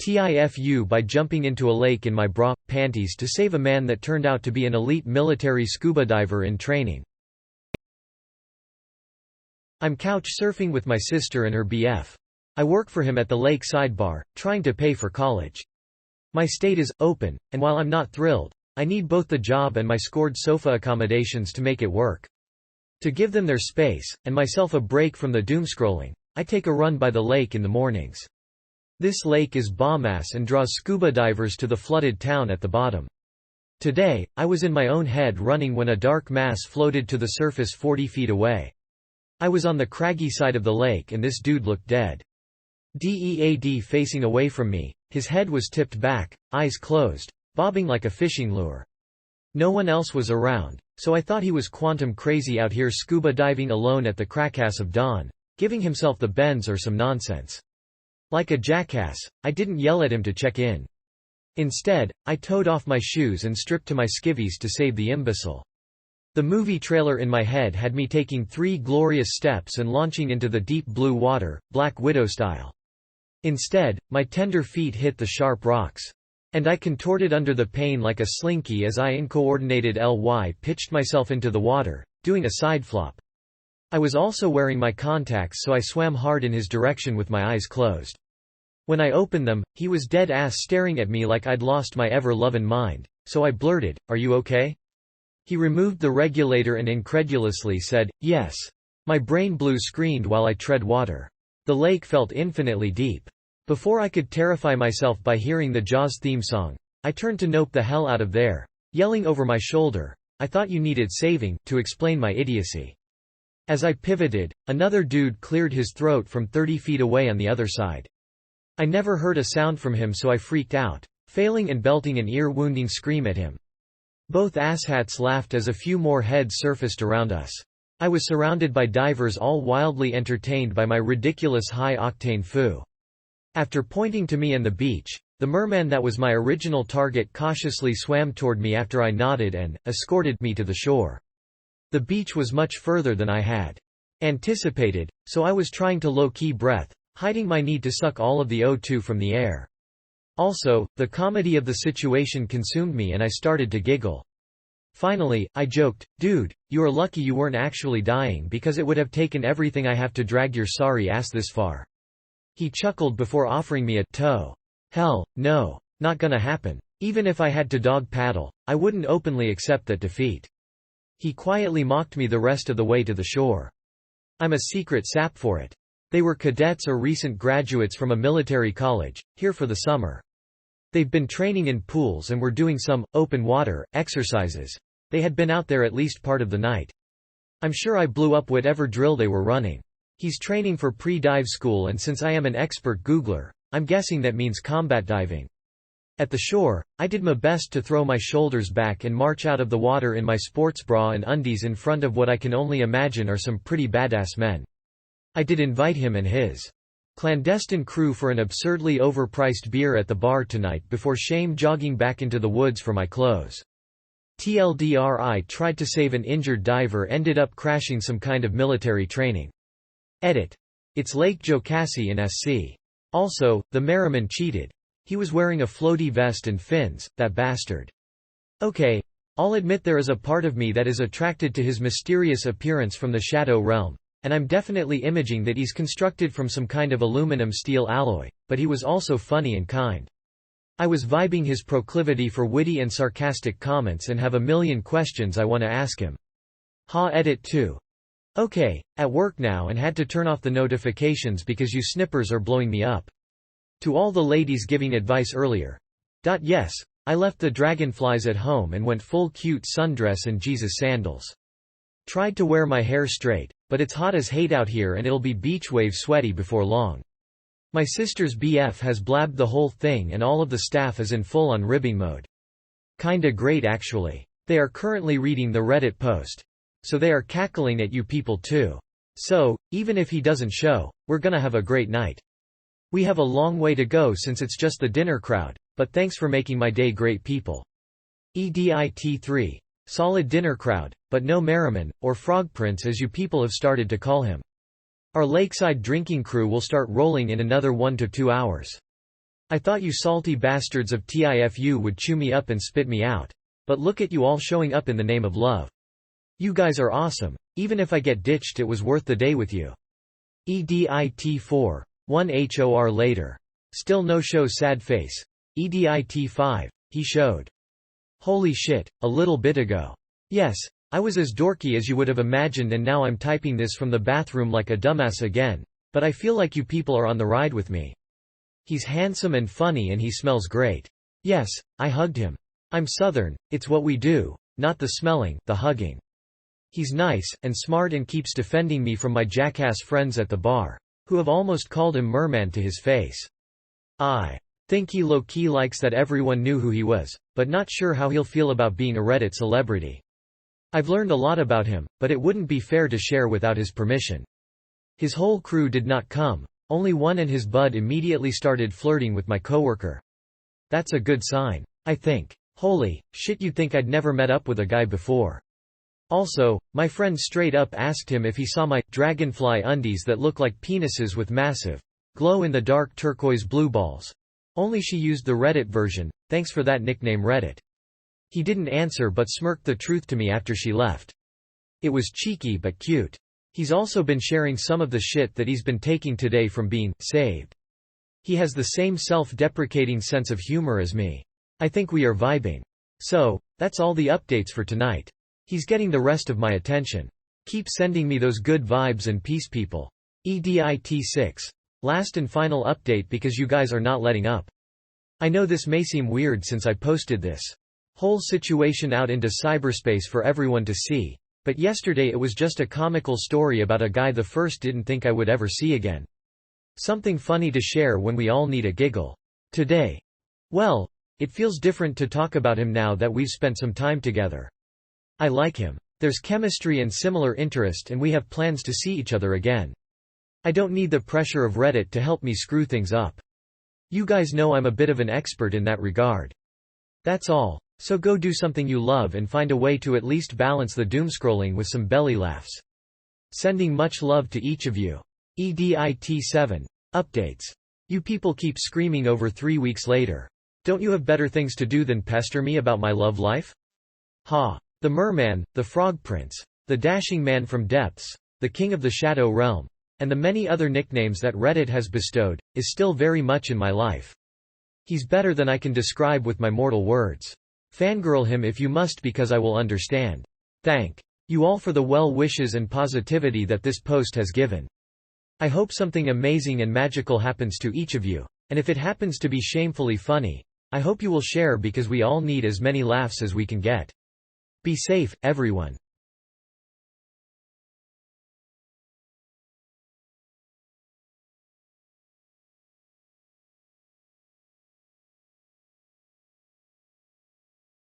TIFU by jumping into a lake in my panties to save a man that turned out to be an elite military scuba diver in training. I'm couch surfing with my sister and her BF. I work for him at the lake sidebar, trying to pay for college. My state is open, and while I'm not thrilled, I need both the job and my scored sofa accommodations to make it work. To give them their space, and myself a break from the doomscrolling, I take a run by the lake in the mornings. This lake is bombass and draws scuba divers to the flooded town at the bottom. Today, I was in my own head running when a dark mass floated to the surface 40 feet away. I was on the craggy side of the lake and this dude looked dead. Dead facing away from me, his head was tipped back, eyes closed, bobbing like a fishing lure. No one else was around, so I thought he was quantum crazy out here scuba diving alone at the crackass of dawn, giving himself the bends or some nonsense. Like a jackass, I didn't yell at him to check in. Instead, I towed off my shoes and stripped to my skivvies to save the imbecile. The movie trailer in my head had me taking 3 glorious steps and launching into the deep blue water, Black Widow style. Instead, my tender feet hit the sharp rocks. And I contorted under the pain like a slinky as I uncoordinated pitched myself into the water, doing a side flop. I was also wearing my contacts, so I swam hard in his direction with my eyes closed. When I opened them, he was dead-ass staring at me like I'd lost my ever-lovin' mind, so I blurted, "Are you okay?" He removed the regulator and incredulously said, "Yes." My brain blue screened while I tread water. The lake felt infinitely deep. Before I could terrify myself by hearing the Jaws theme song, I turned to nope the hell out of there, yelling over my shoulder, "I thought you needed saving," to explain my idiocy. As I pivoted, another dude cleared his throat from 30 feet away on the other side. I never heard a sound from him, so I freaked out, failing and belting an ear-wounding scream at him. Both asshats laughed as a few more heads surfaced around us. I was surrounded by divers, all wildly entertained by my ridiculous high-octane foo. After pointing to me and the beach, the merman that was my original target cautiously swam toward me after I nodded and escorted me to the shore. The beach was much further than I had anticipated, so I was trying to low-key breath, hiding my need to suck all of the O2 from the air. Also, the comedy of the situation consumed me and I started to giggle. Finally, I joked, "Dude, you are lucky you weren't actually dying because it would have taken everything I have to drag your sorry ass this far." He chuckled before offering me a tow. "Hell, no. Not gonna happen. Even if I had to dog paddle, I wouldn't openly accept that defeat." He quietly mocked me the rest of the way to the shore. I'm a secret sap for it. They were cadets or recent graduates from a military college, here for the summer. They've been training in pools and were doing some open water exercises. They had been out there at least part of the night. I'm sure I blew up whatever drill they were running. He's training for pre-dive school, and since I am an expert Googler, I'm guessing that means combat diving. At the shore, I did my best to throw my shoulders back and march out of the water in my sports bra and undies in front of what I can only imagine are some pretty badass men. I did invite him and his clandestine crew for an absurdly overpriced beer at the bar tonight before shame jogging back into the woods for my clothes. TLDR, I tried to save an injured diver, ended up crashing some kind of military training. Edit. It's Lake Jocassee in SC. Also, the Merriman cheated. He was wearing a floaty vest and fins, that bastard. Okay, I'll admit there is a part of me that is attracted to his mysterious appearance from the shadow realm, and I'm definitely imaging that he's constructed from some kind of aluminum steel alloy, but he was also funny and kind. I was vibing his proclivity for witty and sarcastic comments and have a million questions I want to ask him. Edit 2. Okay, at work now and had to turn off the notifications because you snippers are blowing me up. To all the ladies giving advice earlier. Yes, I left the dragonflies at home and went full cute sundress and Jesus sandals. Tried to wear my hair straight, but it's hot as hate out here and it'll be beach wave sweaty before long. My sister's BF has blabbed the whole thing and all of the staff is in full-on ribbing mode. Kinda great actually. They are currently reading the Reddit post. So they are cackling at you people too. So, even if he doesn't show, we're gonna have a great night. We have a long way to go since it's just the dinner crowd, but thanks for making my day great people. EDIT3. Solid dinner crowd, but no Merriman, or Frog Prince as you people have started to call him. Our lakeside drinking crew will start rolling in another 1 to 2 hours. I thought you salty bastards of TIFU would chew me up and spit me out. But look at you all showing up in the name of love. You guys are awesome. Even if I get ditched, it was worth the day with you. EDIT4. 1HOR later. Still no show, sad face. EDIT5. He showed. Holy shit, a little bit ago. Yes, I was as dorky as you would have imagined, and now I'm typing this from the bathroom like a dumbass again. But I feel like you people are on the ride with me. He's handsome and funny and he smells great. Yes, I hugged him. I'm Southern, it's what we do, not the smelling, the hugging. He's nice and smart and keeps defending me from my jackass friends at the bar, who have almost called him merman to his face. I think he low-key likes that everyone knew who he was, but not sure how he'll feel about being a Reddit celebrity. I've learned a lot about him, but it wouldn't be fair to share without his permission. His whole crew did not come, only one, and his bud immediately started flirting with my coworker. That's a good sign, I think. Holy shit, you'd think I'd never met up with a guy before. Also, my friend straight up asked him if he saw my dragonfly undies that look like penises with massive, glow-in-the-dark turquoise blue balls. Only she used the Reddit version, thanks for that nickname Reddit. He didn't answer but smirked the truth to me after she left. It was cheeky but cute. He's also been sharing some of the shit that he's been taking today from being saved. He has the same self-deprecating sense of humor as me. I think we are vibing. So, that's all the updates for tonight. He's getting the rest of my attention. Keep sending me those good vibes and peace, people. EDIT6. Last and final update because you guys are not letting up. I know this may seem weird since I posted this whole situation out into cyberspace for everyone to see, but yesterday it was just a comical story about a guy the first didn't think I would ever see again. Something funny to share when we all need a giggle. Today, well, it feels different to talk about him now that we've spent some time together. I like him. There's chemistry and similar interest, and we have plans to see each other again. I don't need the pressure of Reddit to help me screw things up. You guys know I'm a bit of an expert in that regard. That's all, so go do something you love and find a way to at least balance the doomscrolling with some belly laughs. Sending much love to each of you. EDIT7. Updates. You people keep screaming over 3 weeks later. Don't you have better things to do than pester me about my love life? Ha. The merman, the frog prince, the dashing man from depths, the king of the shadow realm, and the many other nicknames that Reddit has bestowed, is still very much in my life. He's better than I can describe with my mortal words. Fangirl him if you must, because I will understand. Thank you all for the well wishes and positivity that this post has given. I hope something amazing and magical happens to each of you, and if it happens to be shamefully funny, I hope you will share because we all need as many laughs as we can get. Be safe, everyone.